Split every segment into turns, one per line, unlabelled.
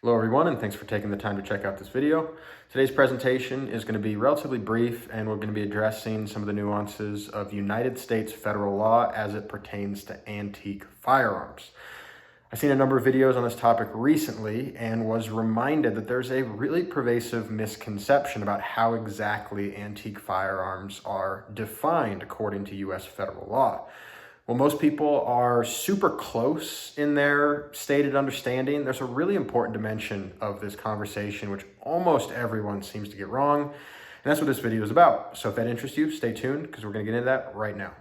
Hello everyone, and thanks for taking the time to check out this video. Today's presentation is going to be relatively brief, and we're going to be addressing some of the nuances of United States federal law as it pertains to antique firearms. I've seen a number of videos on this topic recently and was reminded that there's a really pervasive misconception about how exactly antique firearms are defined according to US federal law. Well, most people are super close in their stated understanding. There's a really important dimension of this conversation, which almost everyone seems to get wrong. And that's what this video is about. So if that interests you, stay tuned because we're going to get into that right now.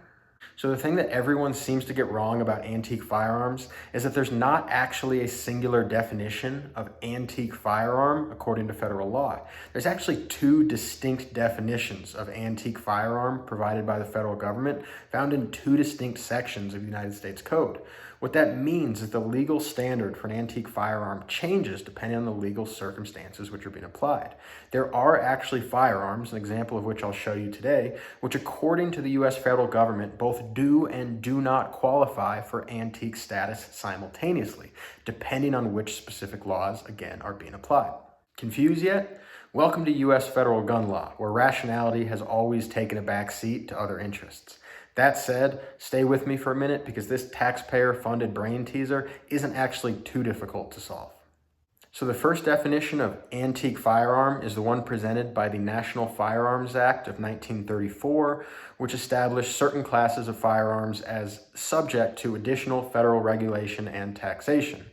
So the thing that everyone seems to get wrong about antique firearms is that there's not actually a singular definition of antique firearm according to federal law. There's actually two distinct definitions of antique firearm provided by the federal government, found in two distinct sections of the United States Code. What that means is the legal standard for an antique firearm changes depending on the legal circumstances which are being applied. There are actually firearms, an example of which I'll show you today, which according to the US federal government both do and do not qualify for antique status simultaneously, depending on which specific laws, again, are being applied. Confused yet? Welcome to US federal gun law, where rationality has always taken a back seat to other interests. That said, stay with me for a minute because this taxpayer-funded brain teaser isn't actually too difficult to solve. So the first definition of antique firearm is the one presented by the National Firearms Act of 1934, which established certain classes of firearms as subject to additional federal regulation and taxation.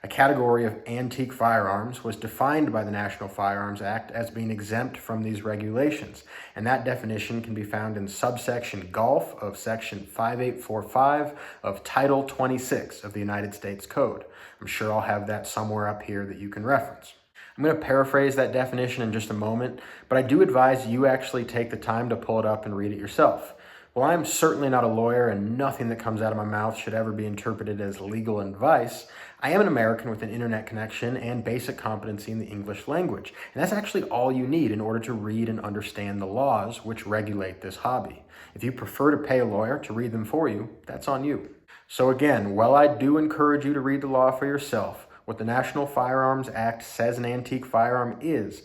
A category of antique firearms was defined by the National Firearms Act as being exempt from these regulations, and that definition can be found in subsection Golf of section 5845 of Title 26 of the United States Code. I'm sure I'll have that somewhere up here that you can reference. I'm going to paraphrase that definition in just a moment, but I do advise you actually take the time to pull it up and read it yourself. While I'm certainly not a lawyer and nothing that comes out of my mouth should ever be interpreted as legal advice, I am an American with an internet connection and basic competency in the English language. And that's actually all you need in order to read and understand the laws which regulate this hobby. If you prefer to pay a lawyer to read them for you, that's on you. So again, while I do encourage you to read the law for yourself, what the National Firearms Act says an antique firearm is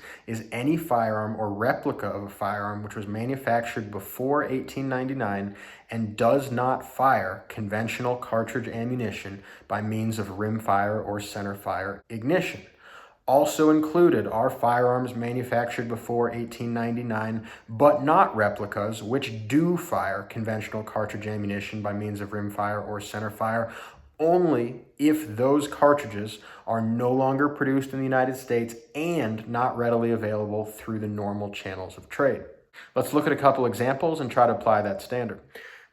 any firearm or replica of a firearm which was manufactured before 1899 and does not fire conventional cartridge ammunition by means of rimfire or centerfire ignition. Also included are firearms manufactured before 1899, but not replicas, which do fire conventional cartridge ammunition by means of rimfire or centerfire, only if those cartridges are no longer produced in the United States and not readily available through the normal channels of trade. Let's look at a couple examples and try to apply that standard.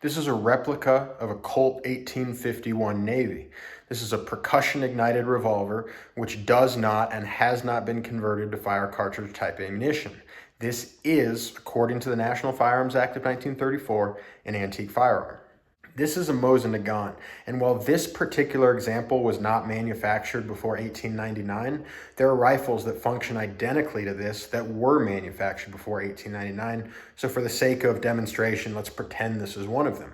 This is a replica of a Colt 1851 Navy. This is a percussion-ignited revolver which does not and has not been converted to fire cartridge-type ammunition. This is, according to the National Firearms Act of 1934, an antique firearm. This is a Mosin Nagant, and while this particular example was not manufactured before 1899, there are rifles that function identically to this that were manufactured before 1899, so for the sake of demonstration, let's pretend this is one of them.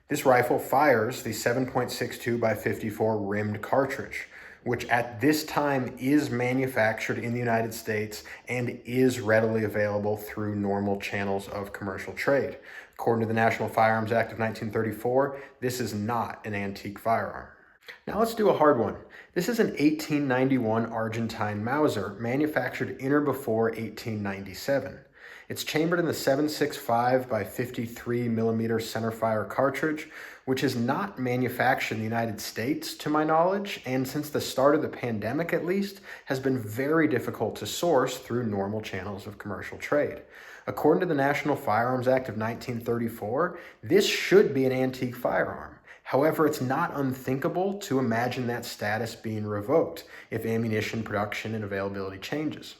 This rifle fires the 7.62 by 54 rimmed cartridge, which at this time is manufactured in the United States and is readily available through normal channels of commercial trade. According to the National Firearms Act of 1934, this is not an antique firearm. Now let's do a hard one. This is an 1891 Argentine Mauser manufactured in or before 1897. It's chambered in the 7.65 by 53 millimeter centerfire cartridge, which is not manufactured in the United States, to my knowledge, and since the start of the pandemic at least, has been very difficult to source through normal channels of commercial trade. According to the National Firearms Act of 1934, this should be an antique firearm. However, it's not unthinkable to imagine that status being revoked if ammunition production and availability changes.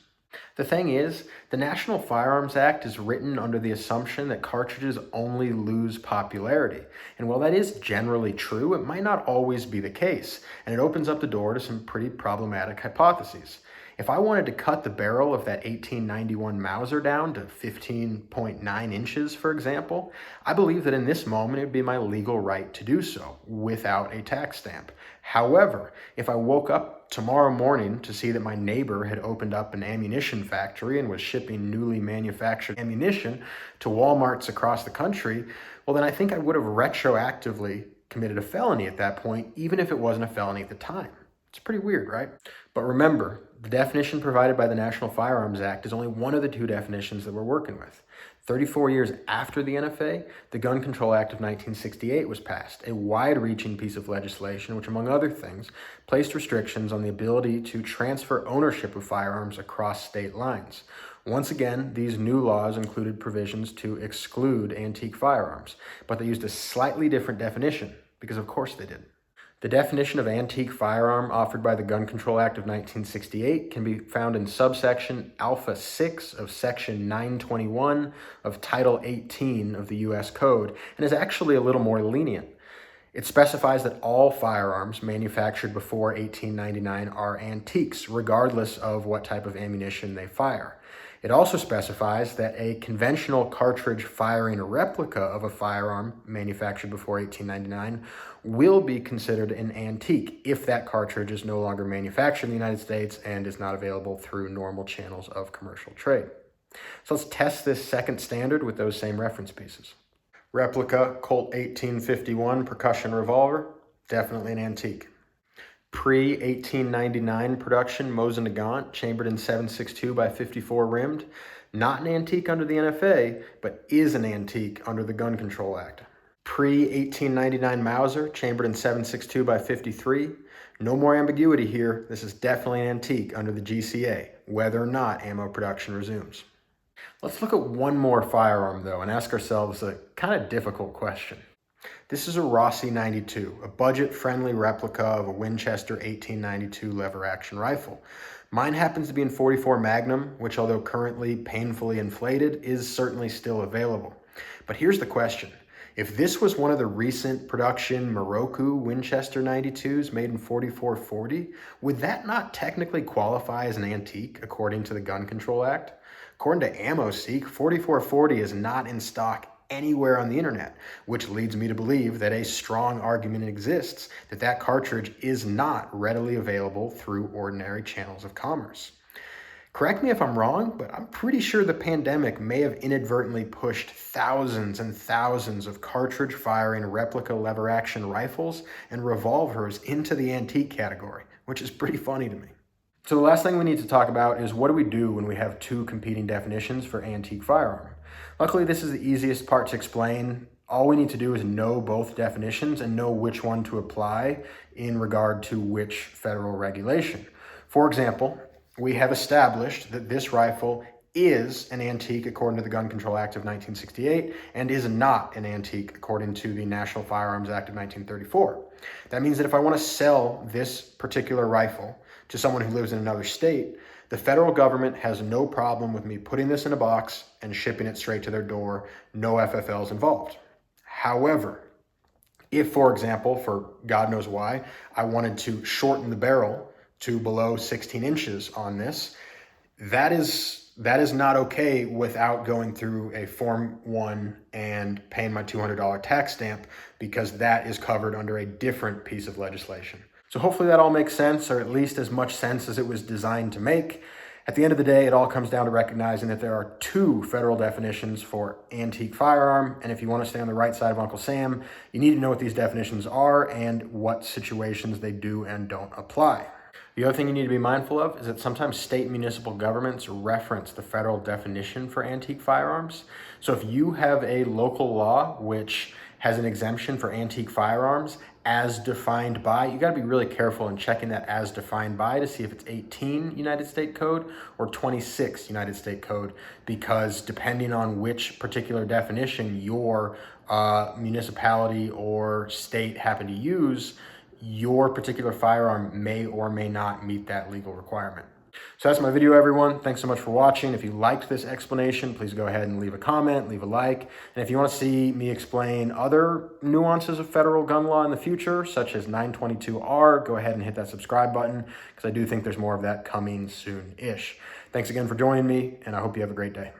The thing is, the National Firearms Act is written under the assumption that cartridges only lose popularity. And while that is generally true, it might not always be the case, and it opens up the door to some pretty problematic hypotheses. If I wanted to cut the barrel of that 1891 Mauser down to 15.9 inches, for example, I believe that in this moment it would be my legal right to do so without a tax stamp. However, if I woke up tomorrow morning to see that my neighbor had opened up an ammunition factory and was shipping newly manufactured ammunition to Walmarts across the country, well, then I think I would have retroactively committed a felony at that point, even if it wasn't a felony at the time. It's pretty weird, right? But remember, the definition provided by the National Firearms Act is only one of the two definitions that we're working with. 34 years after the NFA, the Gun Control Act of 1968 was passed, a wide-reaching piece of legislation which, among other things, placed restrictions on the ability to transfer ownership of firearms across state lines. Once again, these new laws included provisions to exclude antique firearms, but they used a slightly different definition, because of course they did. The definition of antique firearm offered by the Gun Control Act of 1968 can be found in subsection Alpha 6 of Section 921 of Title 18 of the U.S. Code, and is actually a little more lenient. It specifies that all firearms manufactured before 1899 are antiques, regardless of what type of ammunition they fire. It also specifies that a conventional cartridge firing a replica of a firearm manufactured before 1899 will be considered an antique if that cartridge is no longer manufactured in the United States and is not available through normal channels of commercial trade. So let's test this second standard with those same reference pieces. Replica Colt 1851 percussion revolver, definitely an antique. Pre-1899 production Mosin Nagant, chambered in 7.62 by 54 rimmed, not an antique under the NFA, but is an antique under the Gun Control Act. Pre-1899 Mauser, chambered in 7.62 by 53. No more ambiguity here. This is definitely an antique under the GCA, whether or not ammo production resumes. Let's look at one more firearm, though, and ask ourselves a kind of difficult question. This is a Rossi 92, a budget-friendly replica of a Winchester 1892 lever-action rifle. Mine happens to be in .44 Magnum, which, although currently painfully inflated, is certainly still available. But here's the question. If this was one of the recent production Moroku Winchester 92s made in .44-40, would that not technically qualify as an antique according to the Gun Control Act? According to AmmoSeek, .44-40 is not in stock anywhere on the internet, which leads me to believe that a strong argument exists that that cartridge is not readily available through ordinary channels of commerce. Correct me if I'm wrong, but I'm pretty sure the pandemic may have inadvertently pushed thousands and thousands of cartridge-firing replica lever-action rifles and revolvers into the antique category, which is pretty funny to me. So the last thing we need to talk about is what do we do when we have two competing definitions for antique firearm? Luckily, this is the easiest part to explain. All we need to do is know both definitions and know which one to apply in regard to which federal regulation. For example, we have established that this rifle is an antique according to the Gun Control Act of 1968 and is not an antique according to the National Firearms Act of 1934. That means that if I want to sell this particular rifle to someone who lives in another state, the federal government has no problem with me putting this in a box and shipping it straight to their door, no FFLs involved. However, if, for example, for God knows why, I wanted to shorten the barrel to below 16 inches on this, that is not okay without going through a Form 1 and paying my $200 tax stamp, because that is covered under a different piece of legislation. So hopefully that all makes sense, or at least as much sense as it was designed to make. At the end of the day, it all comes down to recognizing that there are two federal definitions for antique firearm, and if you want to stay on the right side of Uncle Sam, you need to know what these definitions are and what situations they do and don't apply. The other thing you need to be mindful of is that sometimes state and municipal governments reference the federal definition for antique firearms. So if you have a local law which has an exemption for antique firearms as defined by, you got to be really careful in checking that as defined by to see if it's 18 United States Code or 26 United States Code, because depending on which particular definition your municipality or state happen to use, your particular firearm may or may not meet that legal requirement. So that's my video, everyone. Thanks so much for watching. If you liked this explanation, please go ahead and leave a comment, leave a like. And if you want to see me explain other nuances of federal gun law in the future, such as 922R, go ahead and hit that subscribe button, because I do think there's more of that coming soon-ish. Thanks again for joining me, and I hope you have a great day.